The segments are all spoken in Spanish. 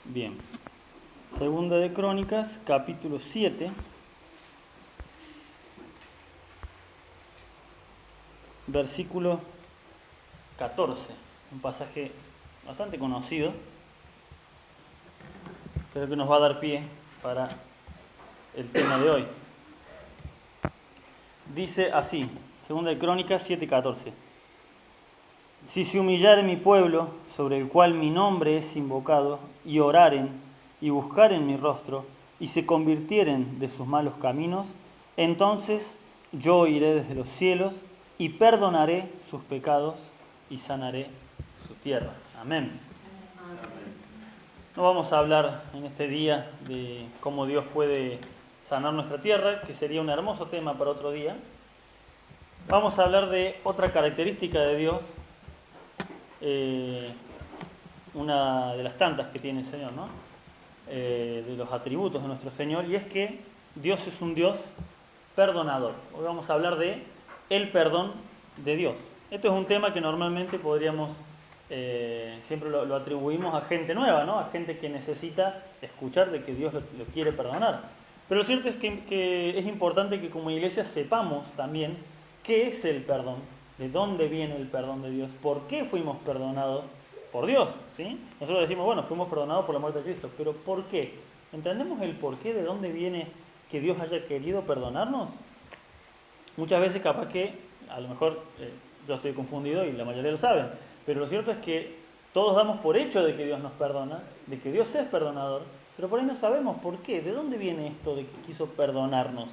Bien. Segunda de Crónicas, capítulo 7, versículo 14. Un pasaje bastante conocido, pero que nos va a dar pie para el tema de hoy. Dice así, segunda de Crónicas 7:14. Si se humillare mi pueblo, sobre el cual mi nombre es invocado, y oraren y buscaren mi rostro, y se convirtieren de sus malos caminos, entonces yo oiré desde los cielos y perdonaré sus pecados y sanaré su tierra. Amén. No vamos a hablar en este día de cómo Dios puede sanar nuestra tierra, que sería un hermoso tema para otro día. Vamos a hablar de otra característica de Dios, una de las tantas que tiene el Señor, ¿no? De los atributos de nuestro Señor, y es que Dios es un Dios perdonador. Hoy vamos a hablar de el perdón de Dios. Esto es un tema que normalmente podríamos, siempre lo atribuimos a gente nueva, ¿no? A gente que necesita escuchar de que Dios lo quiere perdonar. Pero lo cierto es que es importante que como iglesia sepamos también qué es el perdón, de dónde viene el perdón de Dios, por qué fuimos perdonados por Dios, ¿sí? Nosotros decimos, bueno, fuimos perdonados por la muerte de Cristo, pero ¿por qué? ¿Entendemos el por qué, de dónde viene que Dios haya querido perdonarnos? Muchas veces capaz que, a lo mejor yo estoy confundido y la mayoría lo saben, pero lo cierto es que todos damos por hecho de que Dios nos perdona, de que Dios es perdonador, pero por ahí no sabemos por qué, de dónde viene esto de que quiso perdonarnos.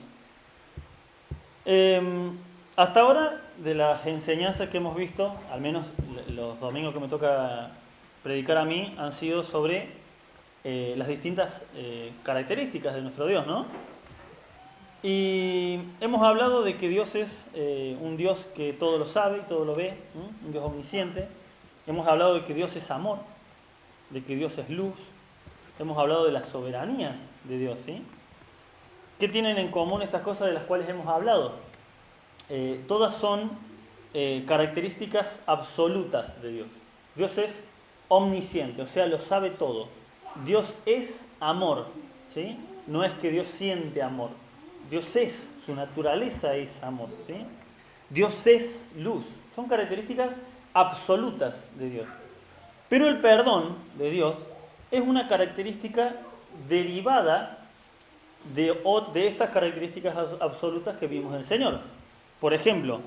Hasta ahora, de las enseñanzas que hemos visto, al menos los domingos que me toca predicar a mí, han sido sobre las distintas características de nuestro Dios, ¿no? Y hemos hablado de que Dios es un Dios que todo lo sabe y todo lo ve, ¿no? Un Dios omnisciente. Hemos hablado de que Dios es amor, de que Dios es luz. Hemos hablado de la soberanía de Dios, ¿sí? ¿Qué tienen en común estas cosas de las cuales hemos hablado? Todas son características absolutas de Dios. Dios es omnisciente, o sea, lo sabe todo. Dios es amor, ¿sí? No es que Dios siente amor. Dios es, su naturaleza es amor, ¿sí? Dios es luz. Son características absolutas de Dios. Pero el perdón de Dios es una característica derivada de estas características absolutas que vimos en el Señor. Por ejemplo,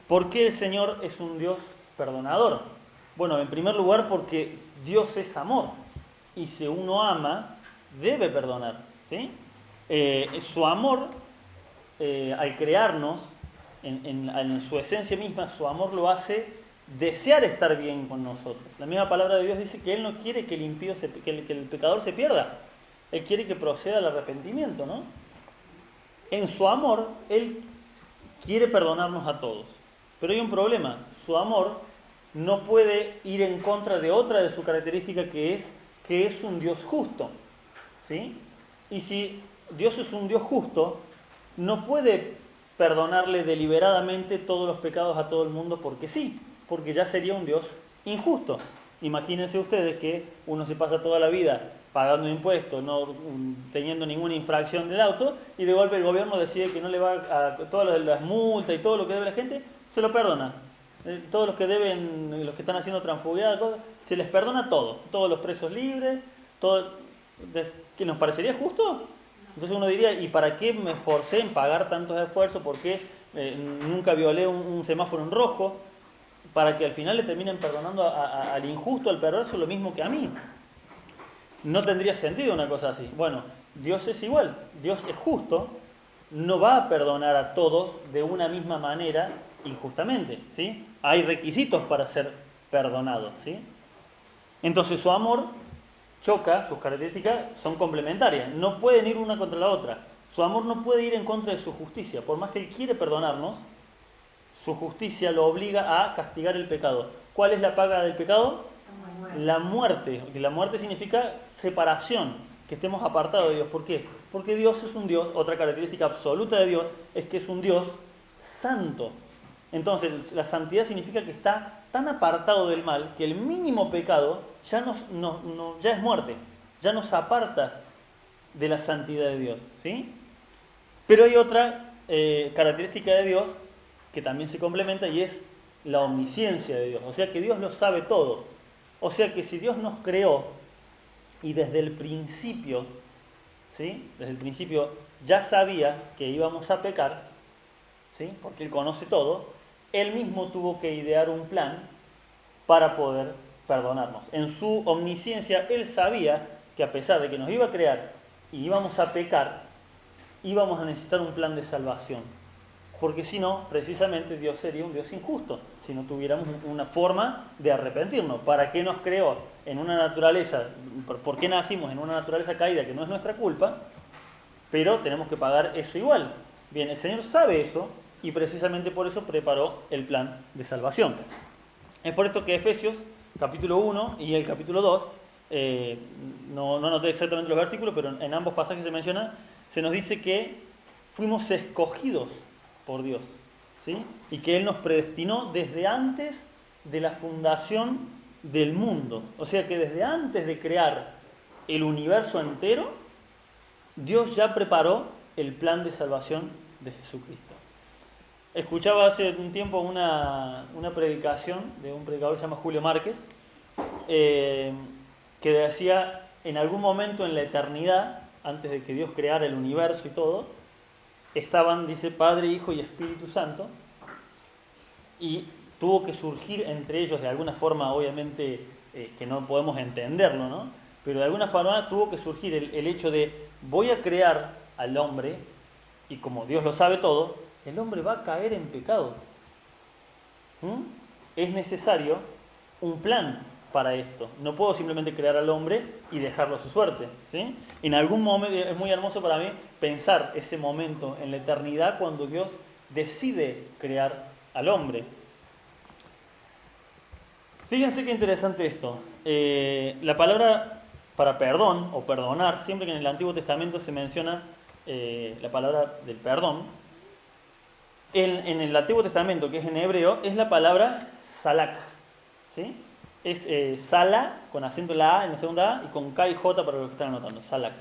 ¿por qué el Señor es un Dios perdonador? Bueno, en primer lugar porque Dios es amor y si uno ama, debe perdonar, ¿sí? Su amor, al crearnos, en su esencia misma, su amor lo hace desear estar bien con nosotros. La misma palabra de Dios dice que Él no quiere que el impío que el pecador se pierda. Él quiere que proceda al arrepentimiento, ¿no? En su amor, Él quiere perdonarnos a todos. Pero hay un problema. Su amor no puede ir en contra de otra de sus características que es un Dios justo, ¿sí? Y si Dios es un Dios justo, no puede perdonarle deliberadamente todos los pecados a todo el mundo porque sí, porque ya sería un Dios injusto. Imagínense ustedes que uno se pasa toda la vida pagando impuestos, no teniendo ninguna infracción del auto, y de golpe el gobierno decide que no le va a todas las multas y todo lo que debe la gente, se lo perdona. Todos los que deben, los que están haciendo transfugiadas, se les perdona todo, todos los presos libres, todo, ¿que nos parecería justo? Entonces uno diría, ¿y para qué me esforcé en pagar tantos esfuerzos? ¿Por qué nunca violé un semáforo en rojo? Para que al final le terminen perdonando al injusto, al perverso, lo mismo que a mí. No tendría sentido una cosa así. Bueno, Dios es igual, Dios es justo, no va a perdonar a todos de una misma manera injustamente, ¿sí? Hay requisitos para ser perdonados, ¿sí? Entonces su amor choca, sus características son complementarias, no pueden ir una contra la otra. Su amor no puede ir en contra de su justicia, por más que Él quiere perdonarnos, su justicia lo obliga a castigar el pecado. ¿Cuál es la paga del pecado? La muerte. Y la muerte significa separación, que estemos apartados de Dios. ¿Por qué? Porque Dios es un Dios, otra característica absoluta de Dios es que es un Dios santo. Entonces, la santidad significa que está tan apartado del mal que el mínimo pecado ya es muerte. ya nos aparta de la santidad de Dios, ¿sí? Pero hay otra característica de Dios que también se complementa y es la omnisciencia de Dios. O sea que Dios lo sabe todo. O sea que si Dios nos creó y desde el principio, ¿sí? Desde el principio ya sabía que íbamos a pecar, ¿sí? Porque Él conoce todo, Él mismo tuvo que idear un plan para poder perdonarnos. En su omnisciencia, Él sabía que a pesar de que nos iba a crear y íbamos a pecar, íbamos a necesitar un plan de salvación. Porque si no, precisamente Dios sería un Dios injusto, si no tuviéramos una forma de arrepentirnos. ¿Para qué nos creó en una naturaleza? ¿Por qué nacimos en una naturaleza caída que no es nuestra culpa? Pero tenemos que pagar eso igual. Bien, el Señor sabe eso y precisamente por eso preparó el plan de salvación. Es por esto que Efesios, capítulo 1 y el capítulo 2, no noté exactamente los versículos, pero en ambos pasajes se nos dice que fuimos escogidos por Dios, ¿sí? Y que Él nos predestinó desde antes de la fundación del mundo. O sea que desde antes de crear el universo entero, Dios ya preparó el plan de salvación de Jesucristo. Escuchaba hace un tiempo una predicación de un predicador que se llama Julio Márquez, que decía, en algún momento en la eternidad, antes de que Dios creara el universo y todo, estaban, dice, Padre, Hijo y Espíritu Santo, y tuvo que surgir entre ellos, de alguna forma, obviamente, que no podemos entenderlo, ¿no? Pero de alguna forma tuvo que surgir el hecho de, voy a crear al hombre, y como Dios lo sabe todo, el hombre va a caer en pecado. Es necesario un plan para esto. No puedo simplemente crear al hombre y dejarlo a su suerte, ¿sí? En algún momento, es muy hermoso para mí pensar ese momento en la eternidad cuando Dios decide crear al hombre. Fíjense qué interesante esto. La palabra para perdón o perdonar, siempre que en el Antiguo Testamento se menciona la palabra del perdón, en el Antiguo Testamento, que es en hebreo, es la palabra salak, ¿sí? Es sala, con acento en la A, en la segunda A, y con K y J para los que están anotando, salak.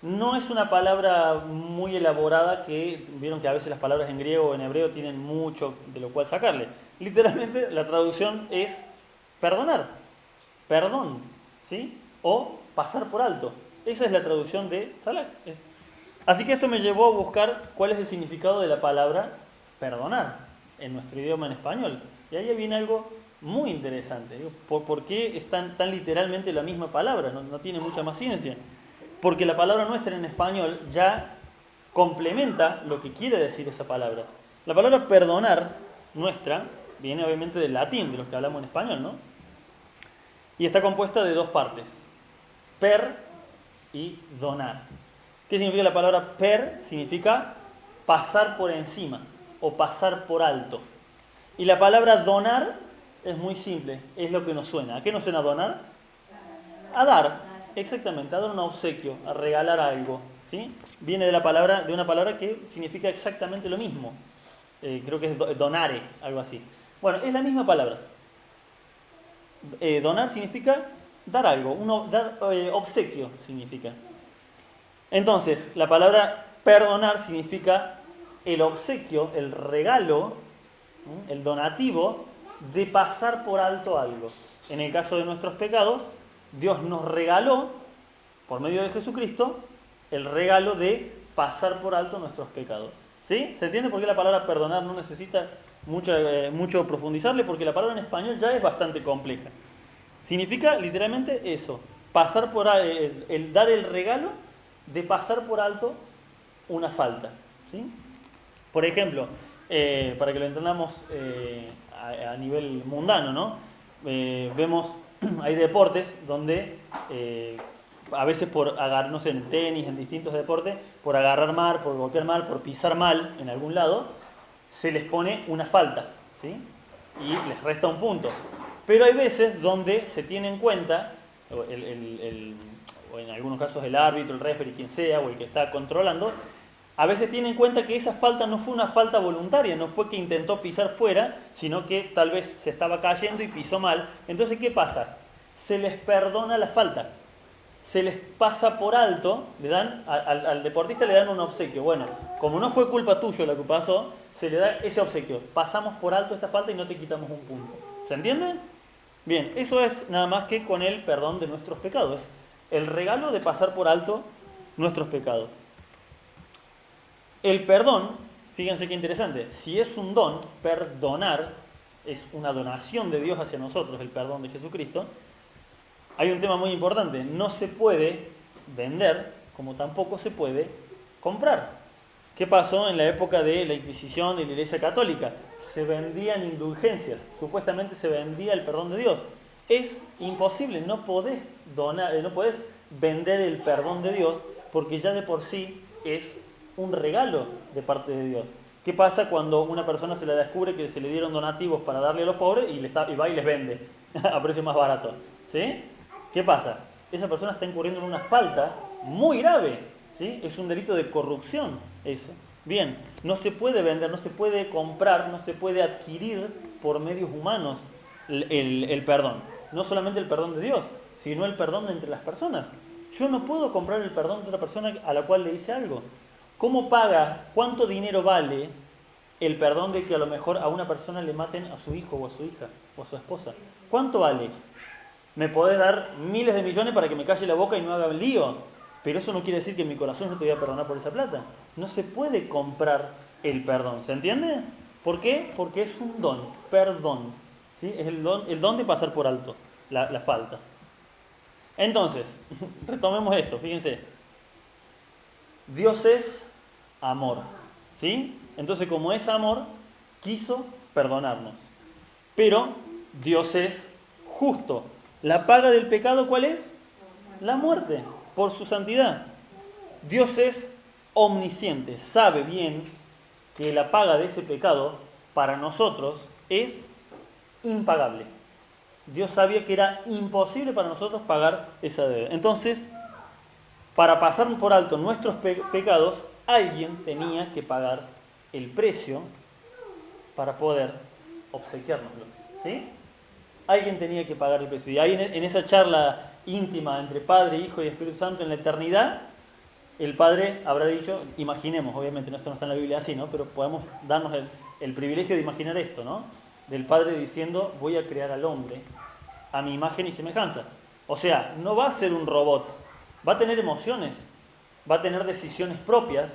No es una palabra muy elaborada, que vieron que a veces las palabras en griego o en hebreo tienen mucho de lo cual sacarle. Literalmente la traducción es perdonar, perdón, ¿sí? O pasar por alto. Esa es la traducción de salak. Así que esto me llevó a buscar cuál es el significado de la palabra perdonar en nuestro idioma en español. Y ahí viene algo muy interesante. ¿Por qué es tan literalmente la misma palabra? No tiene mucha más ciencia. Porque la palabra nuestra en español ya complementa lo que quiere decir esa palabra. La palabra perdonar nuestra viene obviamente del latín, de los que hablamos en español, ¿no? Y está compuesta de dos partes, per y donar. ¿Qué significa la palabra per? Significa pasar por encima o pasar por alto. Y la palabra donar es muy simple, es lo que nos suena. ¿A qué nos suena donar? A dar, exactamente, a dar un obsequio, a regalar algo, ¿sí? Viene de una palabra que significa exactamente lo mismo. Creo que es donare, algo así. Bueno, es la misma palabra. Donar significa dar algo, dar obsequio significa. Entonces, la palabra perdonar significa el obsequio, el regalo, el donativo de pasar por alto algo. En el caso de nuestros pecados, Dios nos regaló, por medio de Jesucristo, el regalo de pasar por alto nuestros pecados. ¿Sí? ¿Se entiende por qué la palabra perdonar no necesita mucho profundizarle? Porque la palabra en español ya es bastante compleja. Significa literalmente eso, pasar por el dar el regalo de pasar por alto una falta, ¿sí? Por ejemplo, para que lo entendamos a nivel mundano, ¿no? Vemos, hay deportes donde a veces por agarrar, no sé, en tenis, en distintos deportes, por agarrar mal, por golpear mal, por pisar mal en algún lado, se les pone una falta, ¿sí? Y les resta un punto. Pero hay veces donde se tiene en cuenta, o en algunos casos el árbitro, el referee, quien sea, o el que está controlando, a veces tiene en cuenta que esa falta no fue una falta voluntaria, no fue que intentó pisar fuera, sino que tal vez se estaba cayendo y pisó mal. Entonces, ¿qué pasa? Se les perdona la falta. se les pasa por alto, le dan al deportista le dan un obsequio. Bueno, como no fue culpa tuya lo que pasó, se le da ese obsequio. Pasamos por alto esta falta y no te quitamos un punto. ¿Se entiende? Bien, eso es nada más que con el perdón de nuestros pecados. Es el regalo de pasar por alto nuestros pecados. El perdón, fíjense qué interesante, si es un don, perdonar es una donación de Dios hacia nosotros, el perdón de Jesucristo. Hay un tema muy importante, no se puede vender como tampoco se puede comprar. ¿Qué pasó en la época de la Inquisición y la Iglesia Católica? Se vendían indulgencias, supuestamente se vendía el perdón de Dios. Es imposible, no podés donar, no podés vender el perdón de Dios porque ya de por sí es un regalo de parte de Dios. ¿Qué pasa cuando una persona se le descubre que se le dieron donativos para darle a los pobres y va y les vende a precio más barato? ¿Sí? ¿Qué pasa? Esa persona está incurriendo en una falta muy grave, ¿sí? Es un delito de corrupción eso. Bien, no se puede vender, no se puede comprar, no se puede adquirir por medios humanos el perdón. No solamente el perdón de Dios, sino el perdón de entre las personas. Yo no puedo comprar el perdón de otra persona a la cual le hice algo. ¿Cómo paga? ¿Cuánto dinero vale el perdón de que a lo mejor a una persona le maten a su hijo o a su hija o a su esposa? ¿Cuánto vale? Me podés dar miles de millones para que me calle la boca y no haga el lío, pero eso no quiere decir que en mi corazón yo te voy a perdonar por esa plata. No se puede comprar el perdón, ¿se entiende? ¿Por qué? Porque es un don, perdón. ¿Sí? Es el don de pasar por alto la falta. Entonces, retomemos esto, fíjense. Dios es amor, ¿sí? Entonces, como es amor, quiso perdonarnos. Pero Dios es justo. ¿La paga del pecado cuál es? La muerte, por su santidad. Dios es omnisciente, sabe bien que la paga de ese pecado para nosotros es impagable. Dios sabía que era imposible para nosotros pagar esa deuda. Entonces, para pasar por alto nuestros pecados, alguien tenía que pagar el precio para poder obsequiárnoslo. ¿Sí? Alguien tenía que pagar el precio. Y ahí en esa charla íntima entre Padre, Hijo y Espíritu Santo en la eternidad, el Padre habrá dicho, imaginemos, obviamente esto no está en la Biblia así, ¿no? Pero podemos darnos el privilegio de imaginar esto, ¿no? Del Padre diciendo, voy a crear al hombre a mi imagen y semejanza. O sea, no va a ser un robot, va a tener emociones, va a tener decisiones propias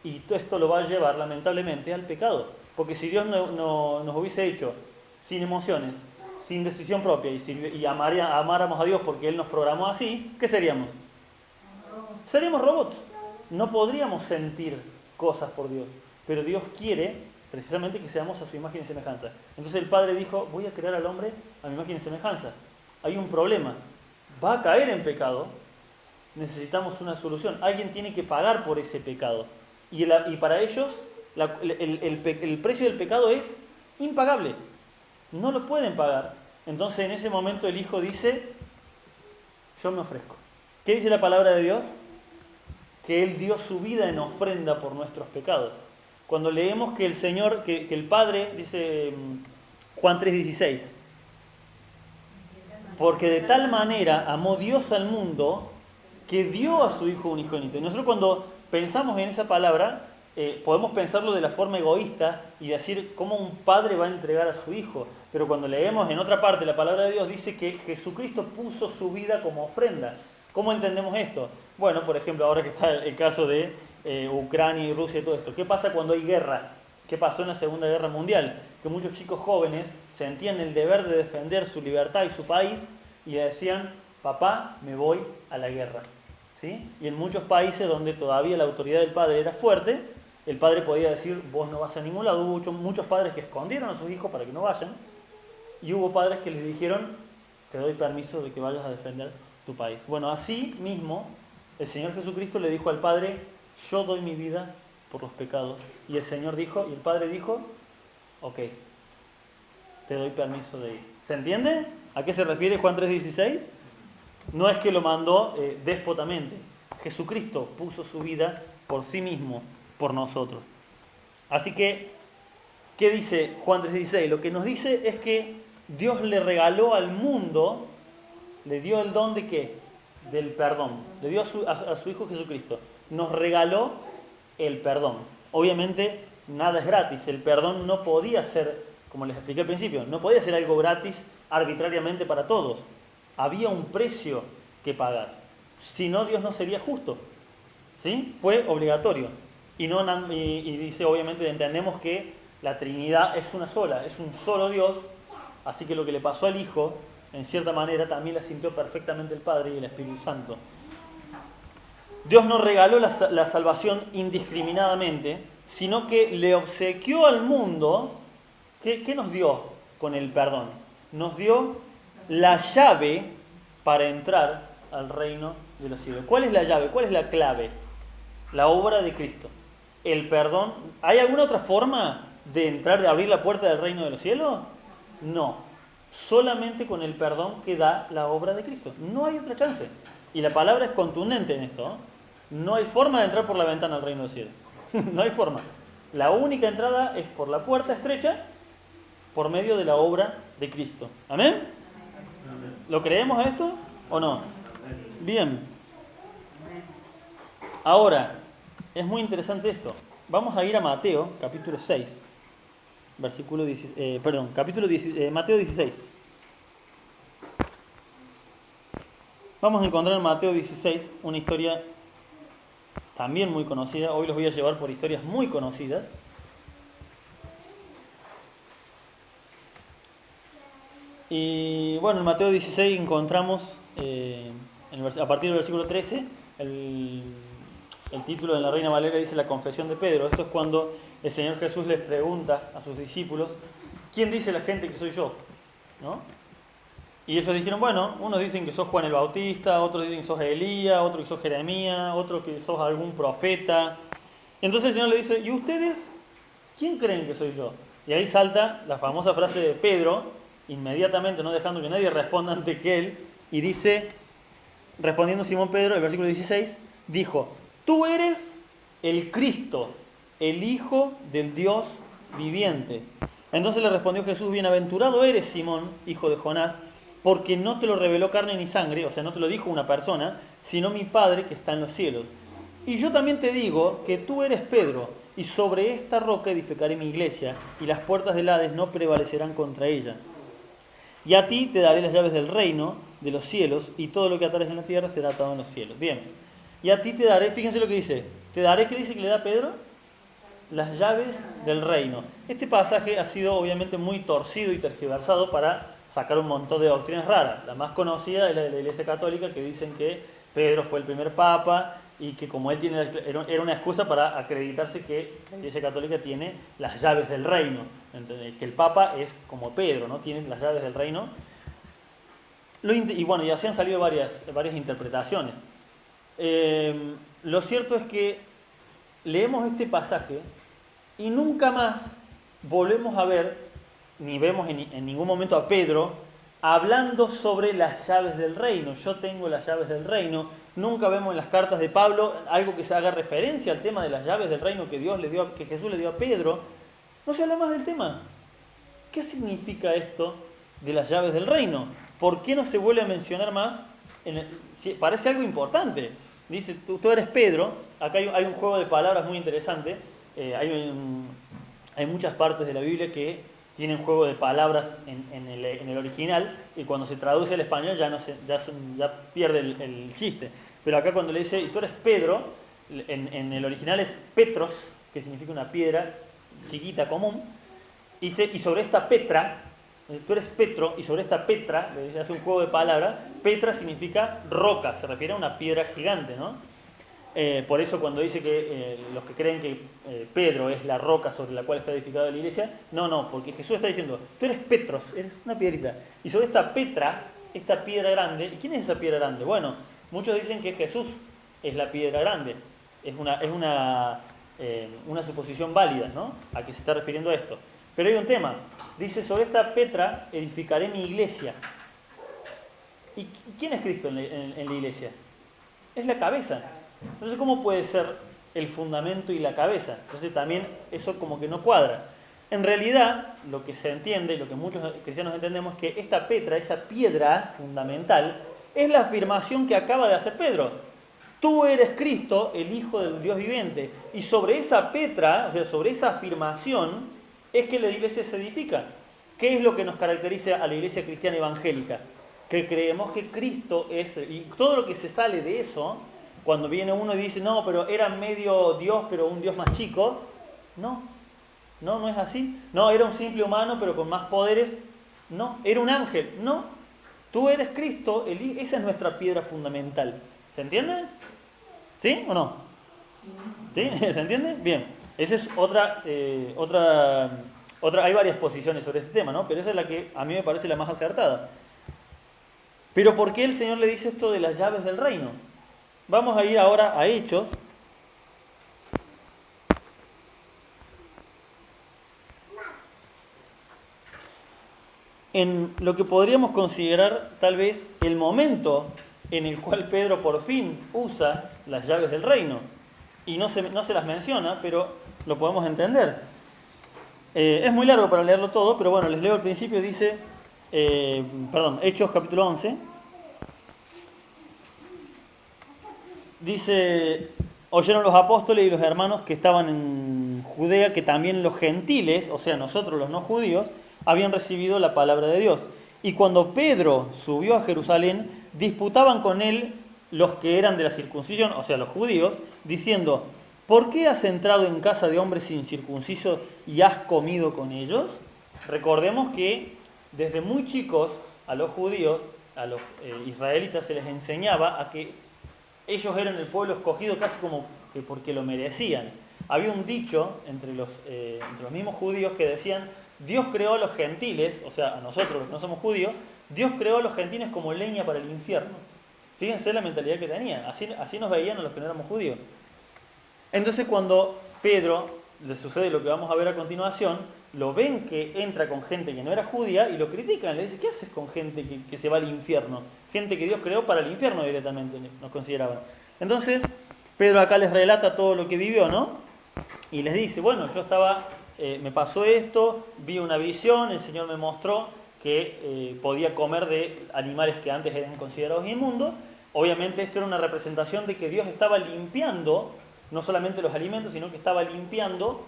y todo esto lo va a llevar lamentablemente al pecado. Porque si Dios no nos hubiese hecho sin emociones, sin decisión propia y amáramos a Dios porque Él nos programó así, ¿qué seríamos? Seríamos robots. No podríamos sentir cosas por Dios. Pero Dios quiere precisamente que seamos a su imagen y semejanza. Entonces el Padre dijo, voy a crear al hombre a mi imagen y semejanza. Hay un problema. Va a caer en pecado. Necesitamos una solución. Alguien tiene que pagar por ese pecado. Y para ellos el precio del pecado es impagable. No lo pueden pagar. Entonces en ese momento el Hijo dice, yo me ofrezco. ¿Qué dice la palabra de Dios? Que Él dio su vida en ofrenda por nuestros pecados. Cuando leemos que el Señor, que el Padre, dice Juan 3:16, porque de tal manera amó Dios al mundo que dio a su Hijo unigénito. Y nosotros cuando pensamos en esa palabra, podemos pensarlo de la forma egoísta y decir cómo un padre va a entregar a su hijo. Pero cuando leemos en otra parte la palabra de Dios, dice que Jesucristo puso su vida como ofrenda. ¿Cómo entendemos esto? Bueno, por ejemplo, ahora que está el caso de Ucrania y Rusia y todo esto. ¿Qué pasa cuando hay guerra? ¿Qué pasó en la Segunda Guerra Mundial? Que muchos chicos jóvenes sentían el deber de defender su libertad y su país y decían, papá, me voy a la guerra. ¿Sí? Y en muchos países donde todavía la autoridad del padre era fuerte, el padre podía decir, vos no vas a ningún lado. Hubo muchos padres que escondieron a sus hijos para que no vayan, y hubo padres que les dijeron, te doy permiso de que vayas a defender tu país. Bueno, así mismo, el Señor Jesucristo le dijo al Padre, yo doy mi vida por los pecados. Y el Señor dijo, y el Padre dijo, ok, te doy permiso de ir. ¿Se entiende? ¿A qué se refiere Juan 3:16? No es que lo mandó déspotamente. Jesucristo puso su vida por sí mismo, por nosotros. Así que, ¿qué dice Juan 3:16? Lo que nos dice es que Dios le regaló al mundo, le dio el don de ¿qué? del perdón. Le dio a su Hijo Jesucristo. Nos regaló el perdón. Obviamente nada es gratis. El perdón no podía ser, como les expliqué al principio, no podía ser algo gratis arbitrariamente para todos. Había un precio que pagar. Si no, Dios no sería justo. ¿Sí? Fue obligatorio. Y dice, obviamente, entendemos que la Trinidad es una sola, es un solo Dios, así que lo que le pasó al Hijo, en cierta manera, también la sintió perfectamente el Padre y el Espíritu Santo. Dios no regaló la salvación indiscriminadamente, sino que le obsequió al mundo. ¿Qué nos dio con el perdón? Nos dio la llave para entrar al reino de los cielos. ¿Cuál es la llave? ¿Cuál es la clave? La obra de Cristo. El perdón. ¿Hay alguna otra forma de entrar, de abrir la puerta del reino de los cielos? No. Solamente con el perdón que da la obra de Cristo. No hay otra chance. Y la palabra es contundente en esto, ¿no? No hay forma de entrar por la ventana al reino del cielo. No hay forma. La única entrada es por la puerta estrecha, por medio de la obra de Cristo. ¿Amén? ¿Lo creemos esto o no? Bien. Ahora, es muy interesante esto. Vamos a ir a Mateo, capítulo 6, versículo 16, Mateo 16. Vamos a encontrar en Mateo 16 una historia también muy conocida. Hoy los voy a llevar por historias muy conocidas. Y bueno, en Mateo 16 encontramos, a partir del versículo 13, el título de la Reina Valera dice la confesión de Pedro. Esto es cuando el Señor Jesús les pregunta a sus discípulos, ¿quién dice la gente que soy yo? ¿No? Y ellos dijeron, bueno, unos dicen que sos Juan el Bautista, otros dicen que sos Elías, otros que sos Jeremías, otros que sos algún profeta. Entonces el Señor le dice, ¿y ustedes quién creen que soy yo? Y ahí salta la famosa frase de Pedro, inmediatamente, no dejando que nadie responda antes que él, y dice, respondiendo Simón Pedro, el versículo 16, dijo, tú eres el Cristo, el Hijo del Dios viviente. Entonces le respondió Jesús, bienaventurado eres Simón, hijo de Jonás, porque no te lo reveló carne ni sangre, o sea, no te lo dijo una persona, sino mi Padre que está en los cielos. Y yo también te digo que tú eres Pedro, y sobre esta roca edificaré mi iglesia, y las puertas del Hades no prevalecerán contra ella. Y a ti te daré las llaves del reino de los cielos, y todo lo que atares en la tierra será atado en los cielos. Bien, y a ti te daré, fíjense lo que dice, te daré, ¿qué dice que le da Pedro? Las llaves del reino. Este pasaje ha sido obviamente muy torcido y tergiversado para sacar un montón de doctrinas raras. La más conocida es la de la Iglesia Católica, que dicen que Pedro fue el primer papa y que como él era una excusa para acreditarse que la Iglesia Católica tiene las llaves del reino, que el papa es como Pedro, ¿no? Tiene las llaves del reino. Y bueno, y así han salido varias interpretaciones. Lo cierto es que leemos este pasaje y nunca más volvemos a ver, ni vemos en ningún momento a Pedro hablando sobre las llaves del reino. Yo tengo las llaves del reino. Nunca vemos en las cartas de Pablo algo que se haga referencia al tema de las llaves del reino que que Jesús le dio a Pedro. No se habla más del tema. ¿Qué significa esto de las llaves del reino? ¿Por qué no se vuelve a mencionar más? Parece algo importante. Dice, tú eres Pedro. Acá hay un juego de palabras muy interesante. Hay muchas partes de la Biblia que tienen juego de palabras en el original, y cuando se traduce al español ya pierde el chiste. Pero acá cuando le dice, y tú eres Pedro, en el original es Petros, que significa una piedra chiquita, común. Y sobre esta Petra, tú eres Petro, y sobre esta Petra, le hace un juego de palabras. Petra significa roca, se refiere a una piedra gigante, ¿no? Por eso cuando dice que los que creen que Pedro es la roca sobre la cual está edificada la iglesia, no, porque Jesús está diciendo, tú eres Petros, eres una piedrita, y sobre esta Petra, esta piedra grande. ¿Y quién es esa piedra grande? Bueno, muchos dicen que Jesús es la piedra grande. Es una suposición válida, ¿no? A qué se está refiriendo esto. Pero hay un tema. Dice, sobre esta Petra edificaré mi iglesia. ¿Y quién es Cristo en la iglesia? Es la cabeza. Entonces, ¿cómo puede ser el fundamento y la cabeza? Entonces también eso como que no cuadra. En realidad, lo que se entiende, lo que muchos cristianos entendemos, es que esta Petra, esa piedra fundamental, Es la afirmación que acaba de hacer Pedro. Tú eres Cristo, el Hijo del Dios viviente. Y sobre esa petra, o sea, sobre esa afirmación, es que la iglesia se edifica. ¿Qué es lo que nos caracteriza a la iglesia cristiana evangélica? Que creemos que Cristo es, y todo lo que se sale de eso, cuando viene uno y dice, no, pero era medio Dios, pero un Dios más chico, no, no es así. No, era un simple humano, pero con más poderes, no, era un ángel, no. Tú eres Cristo, esa es nuestra piedra fundamental. ¿Se entiende? ¿Sí o no? ¿Sí? ¿Se entiende? Bien. Esa es otra, hay varias posiciones sobre este tema, ¿no? Pero esa es la que a mí me parece la más acertada. Pero ¿por qué el Señor le dice esto de las llaves del reino? Vamos a ir ahora a Hechos. En lo que podríamos considerar tal vez el momento en el cual Pedro por fin usa las llaves del reino. Y no se las menciona, pero lo podemos entender. Es muy largo para leerlo todo, pero bueno, les leo al principio, dice, Hechos capítulo 11. Dice, oyeron los apóstoles y los hermanos que estaban en Judea que también los gentiles, o sea, nosotros los no judíos, habían recibido la palabra de Dios. Y cuando Pedro subió a Jerusalén, disputaban con él los que eran de la circuncisión, o sea, los judíos, diciendo, ¿por qué has entrado en casa de hombres sin circunciso y has comido con ellos? Recordemos que desde muy chicos a los judíos, a los israelitas, se les enseñaba a que ellos eran el pueblo escogido casi como que porque lo merecían. Había un dicho entre los mismos judíos que decían, Dios creó a los gentiles, o sea, a nosotros los que no somos judíos, Dios creó a los gentiles como leña para el infierno. Fíjense la mentalidad que tenían, así nos veían a los que no éramos judíos. Entonces cuando Pedro le sucede lo que vamos a ver a continuación, lo ven que entra con gente que no era judía y lo critican, le dicen, ¿qué haces con gente que se va al infierno? Gente que Dios creó para el infierno directamente, nos consideraban. Entonces, Pedro acá les relata todo lo que vivió, ¿no? Y les dice, bueno, yo estaba, me pasó esto, vi una visión, el Señor me mostró que podía comer de animales que antes eran considerados inmundos. Obviamente esto era una representación de que Dios estaba limpiando no solamente los alimentos, sino que estaba limpiando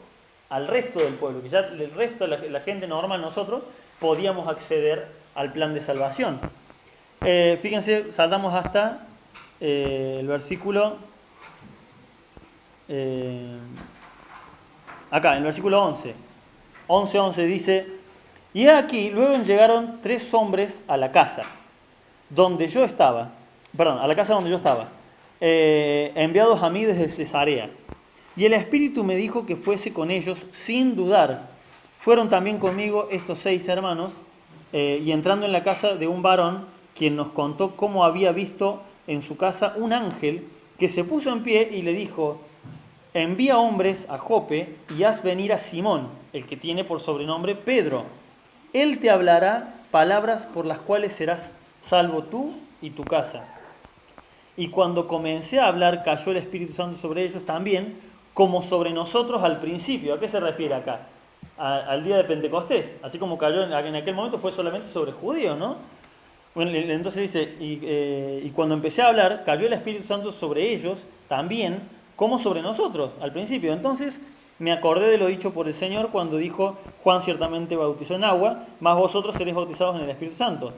al resto del pueblo, que ya el resto de la gente normal, nosotros, podíamos acceder al plan de salvación. Fíjense, saltamos hasta el versículo, acá, en el versículo 11. 11:11 dice, y aquí, luego llegaron 3 hombres a la casa donde yo estaba, a la casa donde yo estaba, enviados a mí desde Cesarea. Y el Espíritu me dijo que fuese con ellos sin dudar. Fueron también conmigo estos 6 hermanos, y entrando en la casa de un varón, quien nos contó cómo había visto en su casa un ángel que se puso en pie y le dijo, envía hombres a Jope y haz venir a Simón, el que tiene por sobrenombre Pedro. Él te hablará palabras por las cuales serás salvo tú y tu casa. Y cuando comencé a hablar, cayó el Espíritu Santo sobre ellos también, como sobre nosotros al principio. ¿A qué se refiere acá? Al día de Pentecostés. Así como cayó en aquel momento fue solamente sobre judíos, ¿no? Bueno, entonces dice, y cuando empecé a hablar, cayó el Espíritu Santo sobre ellos también, como sobre nosotros al principio. Entonces me acordé de lo dicho por el Señor cuando dijo, Juan ciertamente bautizó en agua, mas vosotros seréis bautizados en el Espíritu Santo.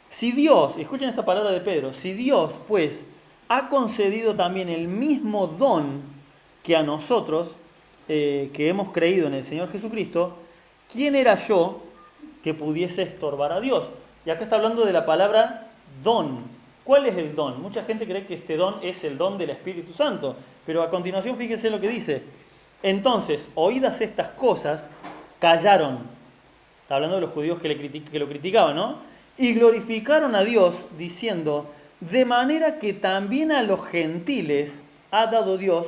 Si Dios, escuchen esta palabra de Pedro, si Dios pues ha concedido también el mismo don que a nosotros, que hemos creído en el Señor Jesucristo, ¿quién era yo que pudiese estorbar a Dios? Y acá está hablando de la palabra don. ¿Cuál es el don? Mucha gente cree que este don es el don del Espíritu Santo, pero a continuación fíjense lo que dice. Entonces, oídas estas cosas, callaron. Está hablando de los judíos que lo criticaban, ¿no? Y glorificaron a Dios diciendo, de manera que también a los gentiles ha dado Dios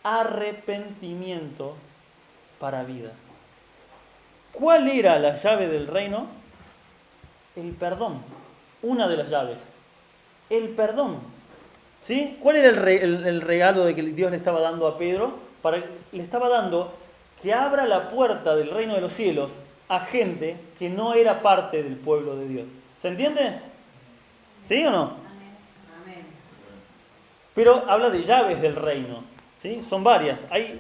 arrepentimiento para vida. ¿Cuál era la llave del reino? El perdón. Una de las llaves. El perdón. ¿Sí? ¿Cuál era el regalo de que Dios le estaba dando a Pedro? Le estaba dando que abra la puerta del reino de los cielos a gente que no era parte del pueblo de Dios. ¿Se entiende? ¿Sí o no? Amén. Pero habla de llaves del reino, ¿sí? Son varias. Hay,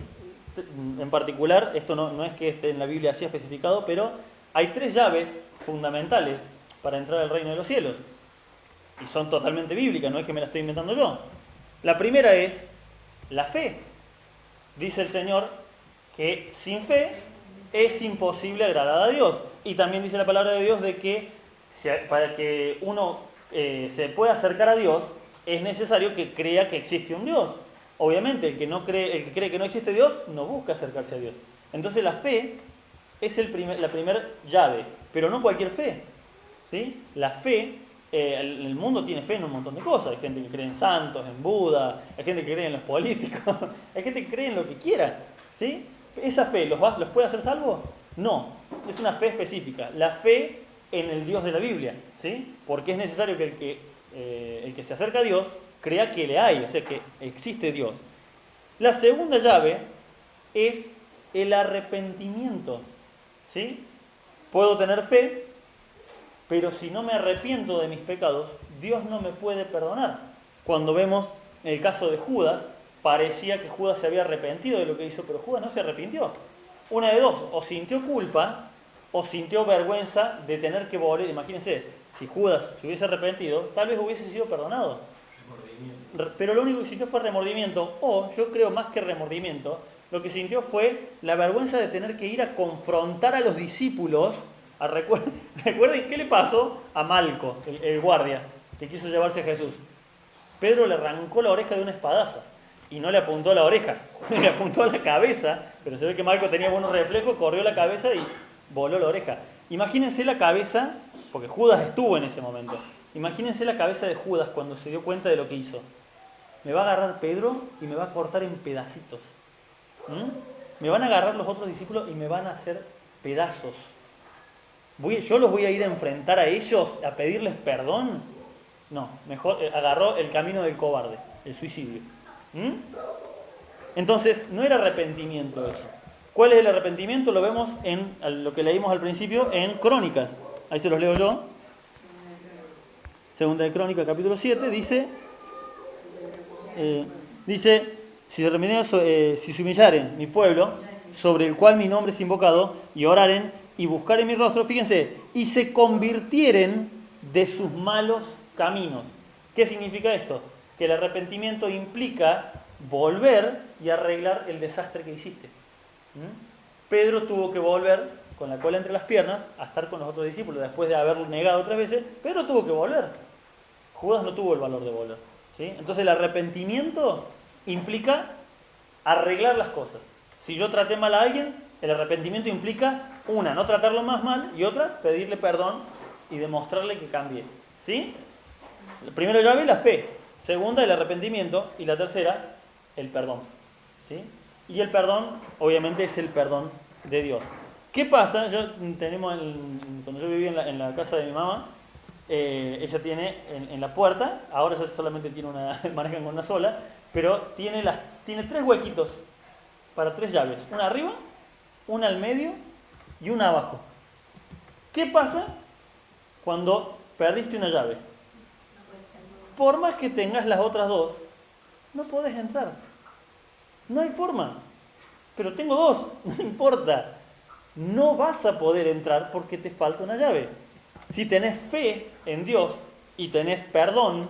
en particular, esto no es que esté en la Biblia así especificado, pero hay 3 llaves fundamentales para entrar al reino de los cielos. Y son totalmente bíblicas, no es que me la estoy inventando yo. La primera es la fe. Dice el Señor que sin fe es imposible agradar a Dios. Y también dice la palabra de Dios de que para que uno se pueda acercar a Dios es necesario que crea que existe un Dios. Obviamente, el que cree que no existe Dios no busca acercarse a Dios. Entonces la fe es la primera llave, pero no cualquier fe. ¿Sí? La fe, el mundo tiene fe en un montón de cosas. Hay gente que cree en santos, en Buda, hay gente que cree en los políticos, hay gente que cree en lo que quiera. ¿Sí? ¿Esa fe los puede hacer salvos? No, es una fe específica. La fe en el Dios de la Biblia. ¿Sí? Porque es necesario que el que se acerca a Dios crea que le hay, o sea, que existe Dios. La segunda llave es el arrepentimiento. ¿Sí? Puedo tener fe, pero si no me arrepiento de mis pecados, Dios no me puede perdonar. Cuando vemos el caso de Judas, parecía que Judas se había arrepentido de lo que hizo, pero Judas no se arrepintió. Una de dos, o sintió culpa o sintió vergüenza de tener que volver. Imagínense, si Judas se hubiese arrepentido, tal vez hubiese sido perdonado. Pero lo único que sintió fue remordimiento, o yo creo más que remordimiento, lo que sintió fue la vergüenza de tener que ir a confrontar a los discípulos. Recuerden qué le pasó a Malco, el guardia, que quiso llevarse a Jesús. Pedro le arrancó la oreja de un espadazo y no le apuntó a la oreja, le apuntó a la cabeza, pero se ve que Malco tenía buenos reflejos, corrió la cabeza y voló la oreja. Imagínense la cabeza, porque Judas estuvo en ese momento, imagínense la cabeza de Judas cuando se dio cuenta de lo que hizo. Me va a agarrar Pedro y me va a cortar en pedacitos. Me van a agarrar los otros discípulos y me van a hacer pedazos. Yo los voy a ir a enfrentar a ellos, a pedirles perdón. No, mejor agarró el camino del cobarde, el suicidio. Entonces, no era arrepentimiento eso. ¿Cuál es el arrepentimiento? Lo vemos en lo que leímos al principio en Crónicas. Ahí se los leo yo. Segunda de Crónicas, capítulo 7, dice, si se humillaren mi pueblo, sobre el cual mi nombre es invocado, y oraren y buscaren mi rostro, fíjense, y se convirtieren de sus malos caminos. ¿Qué significa esto? Que el arrepentimiento implica volver y arreglar el desastre que hiciste. Pedro tuvo que volver con la cola entre las piernas a estar con los otros discípulos después de haberlo negado 3 veces. Pedro tuvo que volver. Judas no tuvo el valor de volver. ¿Sí? Entonces el arrepentimiento implica arreglar las cosas. Si yo traté mal a alguien, el arrepentimiento implica, una, no tratarlo más mal, y otra, pedirle perdón y demostrarle que cambie. ¿Sí? La primera llave, la fe. Segunda, el arrepentimiento. Y la tercera, el perdón. ¿Sí? Y el perdón, obviamente, es el perdón de Dios. ¿Qué pasa? Cuando yo vivía en la casa de mi mamá, ella tiene en la puerta, ahora ya solamente tiene manejan con una sola, pero tiene 3 huequitos para 3 llaves. Una arriba, una al medio y una abajo. ¿Qué pasa cuando perdiste una llave? Por más que tengas las otras 2, no podés entrar. No hay forma. Pero tengo 2, no importa. No vas a poder entrar porque te falta una llave. Si tenés fe en Dios y tenés perdón,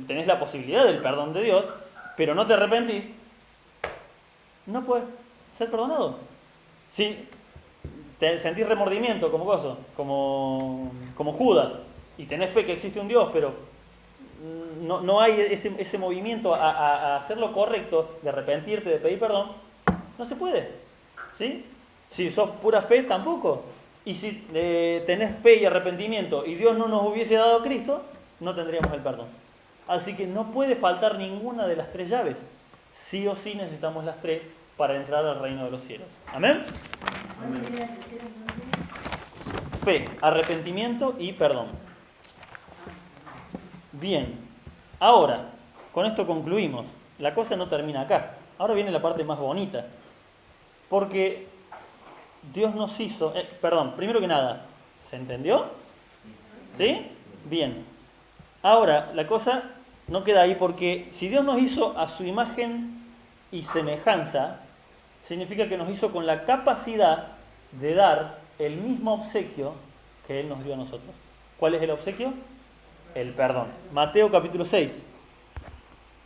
tenés la posibilidad del perdón de Dios, pero no te arrepentís, no puedes ser perdonado. Si te sentís remordimiento como Judas, y tenés fe que existe un Dios, pero no hay ese movimiento a hacer lo correcto, de arrepentirte, de pedir perdón, no se puede. ¿Sí? Si sos pura fe, tampoco. Y si tenés fe y arrepentimiento y Dios no nos hubiese dado a Cristo, no tendríamos el perdón. Así que no puede faltar ninguna de las 3 llaves. Sí o sí necesitamos las 3 para entrar al reino de los cielos. ¿Amén? Amén. Fe, arrepentimiento y perdón. Bien. Ahora, con esto concluimos. La cosa no termina acá. Ahora viene la parte más bonita. Porque Dios nos hizo... primero que nada, ¿se entendió? ¿Sí? Bien. Ahora, la cosa no queda ahí porque si Dios nos hizo a su imagen y semejanza, significa que nos hizo con la capacidad de dar el mismo obsequio que Él nos dio a nosotros. ¿Cuál es el obsequio? El perdón. Mateo capítulo 6.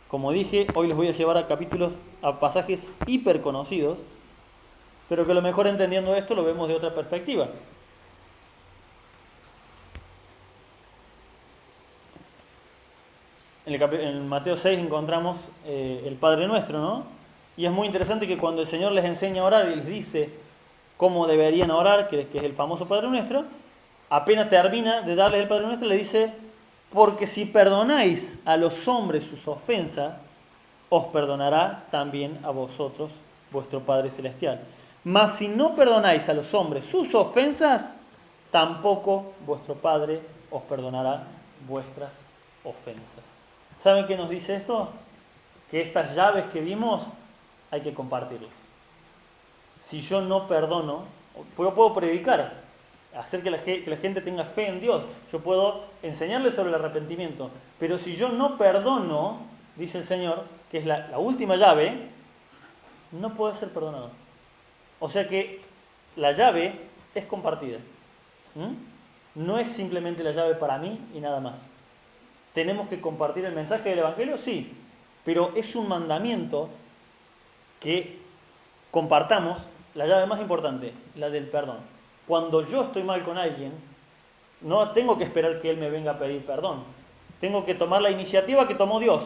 Como dije, hoy les voy a llevar a pasajes hiper conocidos, pero que a lo mejor entendiendo esto lo vemos de otra perspectiva. En Mateo 6 encontramos el Padre Nuestro, ¿no? Y es muy interesante que cuando el Señor les enseña a orar y les dice cómo deberían orar, que es el famoso Padre Nuestro, apenas termina de darles el Padre Nuestro, le dice, porque si perdonáis a los hombres sus ofensas, os perdonará también a vosotros vuestro Padre Celestial. Mas si no perdonáis a los hombres sus ofensas, tampoco vuestro Padre os perdonará vuestras ofensas. ¿Saben qué nos dice esto? Que estas llaves que vimos hay que compartirlas. Si yo no perdono, yo puedo predicar, hacer que la gente tenga fe en Dios, yo puedo enseñarles sobre el arrepentimiento, pero si yo no perdono, dice el Señor, que es la última llave, no puedo ser perdonado. O sea que la llave es compartida. No es simplemente la llave para mí y nada más. ¿Tenemos que compartir el mensaje del Evangelio? Sí, pero es un mandamiento que compartamos la llave más importante, la del perdón. Cuando yo estoy mal con alguien, no tengo que esperar que él me venga a pedir perdón. Tengo que tomar la iniciativa que tomó Dios.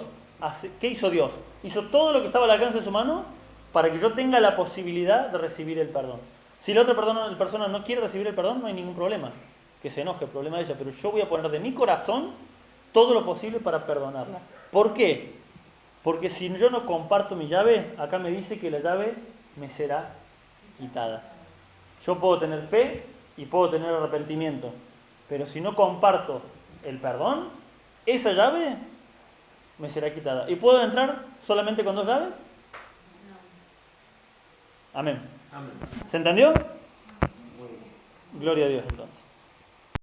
¿Qué hizo Dios? Hizo todo lo que estaba al alcance de su mano para que yo tenga la posibilidad de recibir el perdón. Si la otra persona no quiere recibir el perdón, no hay ningún problema. Que se enoje, el problema de ella. Pero yo voy a poner de mi corazón todo lo posible para perdonarla. ¿Por qué? Porque si yo no comparto mi llave, acá me dice que la llave me será quitada. Yo puedo tener fe y puedo tener arrepentimiento, pero si no comparto el perdón, esa llave me será quitada. ¿Y puedo entrar solamente con 2 llaves? Amén. Amén. ¿Se entendió? Gloria a Dios entonces.